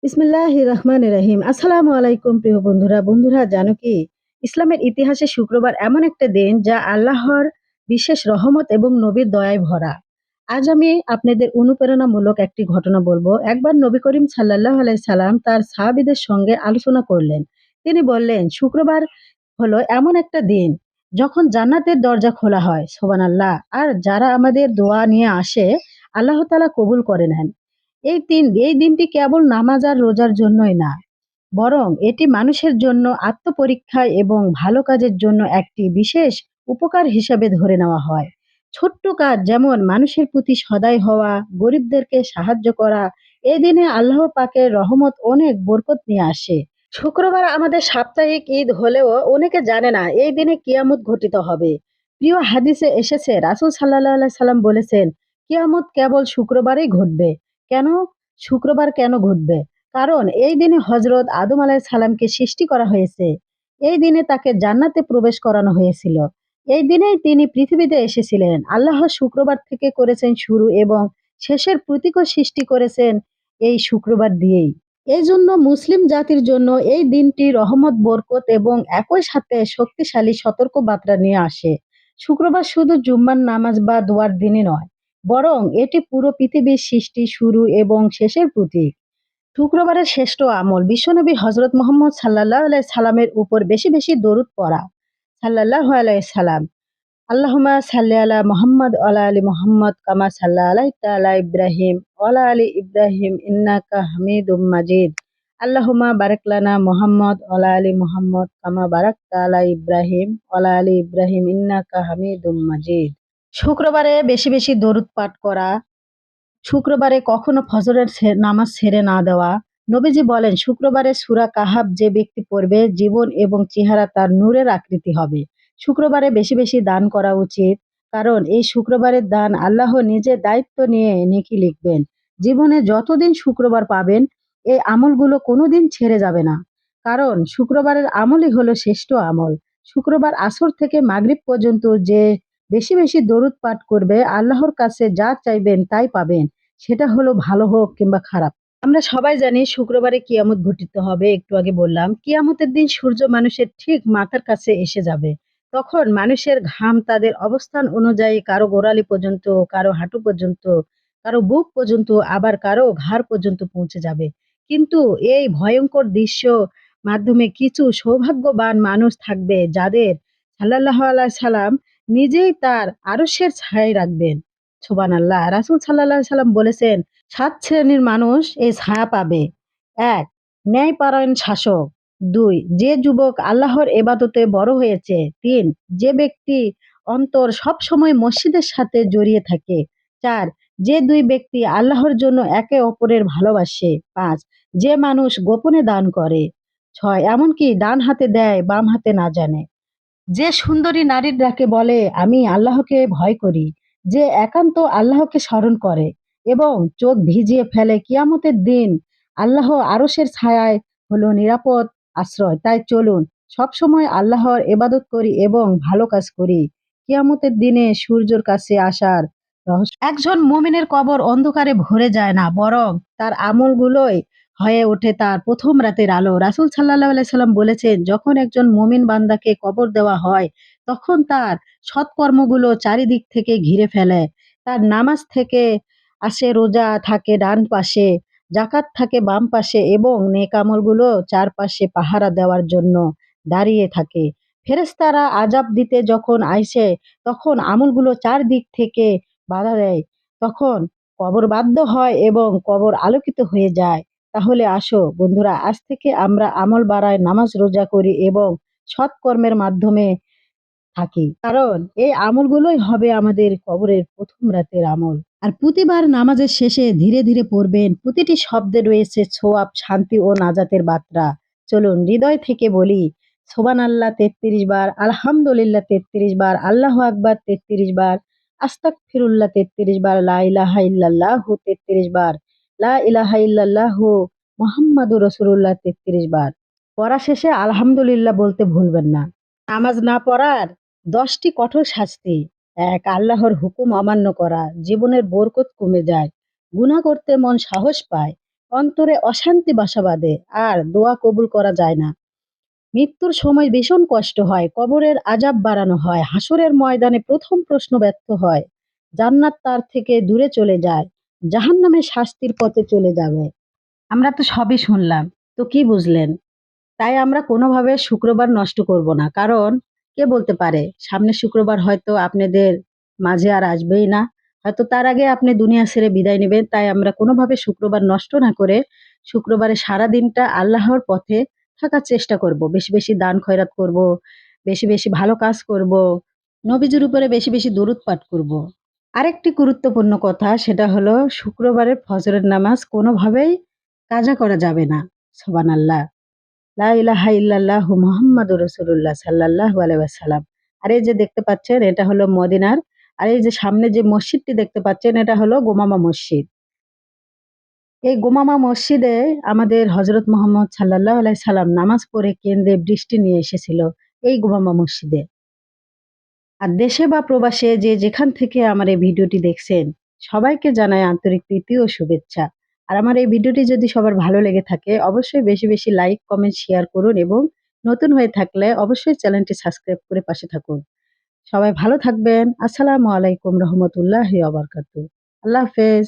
বিসমিল্লাহির রহমানির রহিম। আসসালামু আলাইকুম প্রিয় বন্ধুরা। বন্ধুরা জানো কি? ইসলামের ইতিহাসে শুক্রবার এমন একটা দিন যা আল্লাহর বিশেষ রহমত এবং নবীর দয়ায় ভরা। আজ আমি আপনাদের অনুপ্রেরণামূলক একটি ঘটনা বলবো। একবার নবী করিম সাল্লাল্লাহু আলাইহি সাল্লাম তার সাহাবীদের সঙ্গে আলোচনা করলেন। তিনি বললেন, শুক্রবার হলো এমন একটা দিন যখন জান্নাতের দরজা খোলা হয়। সুবহানাল্লাহ। আর যারা আমাদের দোয়া নিয়ে আসে, আল্লাহ তাআলা কবুল করে নেন। এই দিনটি কেবল নামাজ আর রোজার জন্যই না, বরং এটি মানুষের জন্য আত্মপরীক্ষা এবং ভালো কাজের জন্য একটি বিশেষ উপকার হিসাবে ধরে নেওয়া হয়। ছোট্ট কাজ যেমন মানুষের প্রতি সদয় হওয়া, গরিবদেরকে সাহায্য করা, এই দিনে আল্লাহ পাকের রহমত অনেক বরকত নিয়ে আসে। শুক্রবার আমাদের সাপ্তাহিক ঈদ হলেও অনেকে জানে না এই দিনে কিয়ামত ঘটিত হবে। প্রিয় হাদিসে এসেছে, রাসূল সাল্লাল্লাহু আলাইহি সাল্লাম বলেছেন, কিয়ামত কেবল শুক্রবারেই ঘটবে। কেন? শুক্রবার কেন ঘটবে? কারণ এই দিনে হযরত আদম আলাইহিস সালামকে সৃষ্টি করা হয়েছে। এই দিনে তাকে জান্নাতে প্রবেশ করানো হয়েছিল। এই দিনেই তিনি পৃথিবীতে এসেছিলেন। আল্লাহ শুক্রবার থেকে করেছেন শুরু এবং শেষের প্রতীকও সৃষ্টি করেছেন এই শুক্রবার দিয়েই। এজন্য মুসলিম জাতির জন্য এই দিনটি রহমত, বরকত এবং একই সাথে শক্তিশালী সতর্ক বার্তা নিয়ে আসে। শুক্রবার শুধু জুম্মার নামাজ বা দোয়ার দিনই নয়, বরং এটি পুরো পৃথিবীর সৃষ্টি, শুরু এবং শেষের প্রতীক। শুক্রবারের শ্রেষ্ঠ আমল বিশ্বনবী হযরত মুহাম্মদ সাল্লাল্লাহু আলাইহি সাল্লামের উপর বেশি বেশি দরুদ পড়া। সাল্লাল্লাহু আলাইহি সাল্লাম। আল্লাহুম্মা সাল্লি আলা মুহাম্মদ ওয়া আলা আলি মুহাম্মদ কামা সাল্লাল্লাহু আলা ইব্রাহিম ওয়া আলা আলি ইব্রাহিম ইন্নাকা হামিদুম মাজিদ। আল্লাহুম্মা বারিক লানা মুহাম্মদ ওয়া আলা আলি মুহাম্মদ কামা বারাকতা আলা ইব্রাহিম ওয়া আলা আলি ইব্রাহিম ইন্নাকা হামিদুম মাজিদ। শুক্রবারে বেশি বেশি দরুদ পাঠ করা। শুক্রবারে কখনো ফজরের নামাজ ছেড়ে না দেওয়া। নবীজি বলেন, শুক্রবারে সূরা কাহাফ যে ব্যক্তি পড়বে, জীবন এবং চেহারা তার নূরের আকৃতি হবে। শুক্রবারে বেশি বেশি দান করা উচিত, কারণ এই শুক্রবারের দান আল্লাহ নিজে দায়িত্ব নিয়ে নেকি লিখবেন। জীবনে যতদিন শুক্রবার পাবেন, এই আমলগুলো কোনোদিন ছেড়ে যাবে না, কারণ শুক্রবারের আমলই হলো শ্রেষ্ঠ আমল। শুক্রবার আসর থেকে মাগরিব পর্যন্ত যে বেশি বেশি দরুদ পাঠ করবে, আল্লাহর কাছে যা চাইবেন তাই পাবেন। সেটা হলো ভালো হোক কিংবা খারাপ। আমরা সবাই জানি শুক্রবারে কিয়ামত ঘটিত হবে। একটু আগে বললাম, কিয়ামতের দিন সূর্য মানুষের ঠিক মাথার কাছে এসে যাবে। তখন মানুষের ঘাম তাদের অবস্থান অনুযায়ী কারো গোড়ালি পর্যন্ত, কারো হাঁটু পর্যন্ত, কারো বুক পর্যন্ত, আবার কারো ঘাড় পর্যন্ত পৌঁছে যাবে। কিন্তু এই ভয়ঙ্কর দৃশ্য মাধ্যমে কিছু সৌভাগ্যবান মানুষ থাকবে, যাদের সাল্লাল্লাহু আলাইহি সাল্লাম নিজেই তার আরশের ছায়ায় রাখবেন। সুবহানাল্লাহ। রাসূল সাল্লাল্লাহু আলাইহি সাল্লাম বলেছেন, ৭ শ্রেণীর মানুষ এই ছায়া পাবে। ১. ন্যায়পরায়ণ শাসক। ২. যে যুবক আল্লাহর ইবাদতে বড় হয়েছে। ৩. যে ব্যক্তি অন্তর সবসময় মসজিদের সাথে জড়িয়ে থাকে। ৪. যে ২ ব্যক্তি আল্লাহর জন্য একে অপরের ভালোবাসে। ৫. যে মানুষ গোপনে দান করে। ৬. এমনকি ডান হাতে দেয়, বাম হাতে না জানে। যে সুন্দরী নারীর ডাকে বলে, আমি আল্লাহকে ভয় করি। যে একান্ত আল্লাহকে স্মরণ করে এবং চোখ ভিজিয়ে ফেলে, কিয়ামতের দিন আল্লাহ আরশের ছায়ায় হলো নিরাপদ আশ্রয়। তাই চলুন সবসময় আল্লাহর ইবাদত করি এবং ভালো কাজ করি। কিয়ামতের দিনে সূর্যের কাছে আসার রহস্য। একজন মুমিনের কবর অন্ধকারে ভরে যায় না, বরং তার আমলগুলোই হয়ে ওঠে তার প্রথম রাতের আলো। রাসূল সাল্লাল্লাহু আলাইহি সাল্লাম বলেছেন, যখন একজন মুমিন বান্দাকে কবর দেওয়া হয়, তখন তার সৎকর্মগুলো চারিদিক থেকে ঘিরে ফেলে। তার নামাজ থেকে আসে, রোজা থাকে ডান পাশে, যাকাত থাকে বাম পাশে এবং নেক আমলগুলো চারপাশে পাহারা দেওয়ার জন্য দাঁড়িয়ে থাকে। ফেরেশতারা আযাব দিতে যখন আইসে, তখন আমলগুলো চারদিক থেকে বাধা দেয়। তখন কবর বাধ্য হয় এবং কবর আলোকিত হয়ে যায়। তাহলে আসো বন্ধুরা, আজ থেকে আমরা আমল বাড়াই, নামাজ রোজা করি এবং সৎকর্মের মাধ্যমে থাকি। কারণ এই আমলগুলোই হবে আমাদের কবরের প্রথম রাতের আমল। আর প্রতিবার নামাজের শেষে ধীরে ধীরে পড়বেন। প্রতিটি শব্দে রয়েছে ছোয়াব, শান্তি ও নাজাতের বার্তা। চলুন হৃদয় থেকে বলি, সুবহানাল্লাহ ৩৩ বার, আলহামদুলিল্লাহ ৩৩ বার, আল্লাহু আকবার ৩৩ বার, আস্তাগফিরুল্লাহ ৩৩ বার, লা ইলাহা ইল্লাল্লাহু ৩৩ বার, লা ইলাহা ইল্লাল্লাহু মুহাম্মাদুর রাসূলুল্লাহ ৩৩ বার। পড়া শেষে আলহামদুলিল্লাহ বলতে ভুলবেন না। নামাজ না পড়ার ১০টি কঠোর শাস্তি। ১. আল্লাহর হুকুম অমান্য করা। জীবনের বরকত কমে যায়। গুনাহ করতে মন সাহস পায়। অন্তরে অশান্তি বাসা বাঁধে আর দোয়া কবুল করা যায় না। মৃত্যুর সময় ভীষণ কষ্ট হয়, কবরের আযাব বাড়ানো হয়, হাসরের ময়দানে প্রথম প্রশ্ন ব্যর্থ হয়, জান্নাত তার থেকে দূরে চলে যায়, জাহান্নামের শাস্তির পথে চলে যাবে। আমরা তো সবই শুনলাম, তো কি বুঝলেন? তাই আমরা কোনোভাবে শুক্রবার নষ্ট করব না। কারণ কে বলতে পারে সামনের শুক্রবার হয়তো আপনাদের মাঝে আর আসবেই না। হয়তো তার আগে আপনি দুনিয়া ছেড়ে বিদায় নেবেন। তাই আমরা কোনোভাবে শুক্রবার নষ্ট না করে শুক্রবারে সারাদিনটা আল্লাহর পথে থাকার চেষ্টা করব। বেশি, বেশি দান খয়রাত করব, বেশি, বেশি ভালো কাজ করব, নবীজির উপরে বেশি, বেশি দরুদ পাঠ করব। আরেকটি গুরুত্বপূর্ণ কথা সেটা হলো শুক্রবারের ফজরের নামাজ কোনোভাবেই কাজা করা যাবে না। সুবহানাল্লাহ। লা ইলাহা ইল্লাল্লাহু মুহাম্মাদুর রাসূলুল্লাহ সাল্লাল্লাহু আলাইহি ওয়াসাল্লাম। আর এই যে দেখতে পাচ্ছেন এটা হলো মদিনার। আর এই যে সামনে যে মসজিদটি দেখতে পাচ্ছেন এটা হলো গোমামা মসজিদ। এই গোমামা মসজিদে আমাদের হযরত মুহাম্মদ সাল্লাল্লাহু আলাইহি সাল্লাম নামাজ পড়ে কেঁদে বৃষ্টি নিয়ে এসেছিল এই গোমামা মসজিদে। আর দেশে বা প্রবাসে যে যেখান থেকে আমার এই ভিডিওটি দেখছেন সবাইকে জানাই আন্তরিক প্রীতি ও শুভেচ্ছা। আর আমার এই ভিডিওটি যদি সবার ভালো লেগে থাকে অবশ্যই বেশি বেশি লাইক কমেন্ট শেয়ার করুন এবং নতুন হয়ে থাকলে অবশ্যই চ্যানেলটি সাবস্ক্রাইব করে পাশে থাকুন। সবাই ভালো থাকবেন। আসসালামু আলাইকুম রহমতুল্লাহি ওয়া বারাকাতুহু। আল্লাহ হাফেজ।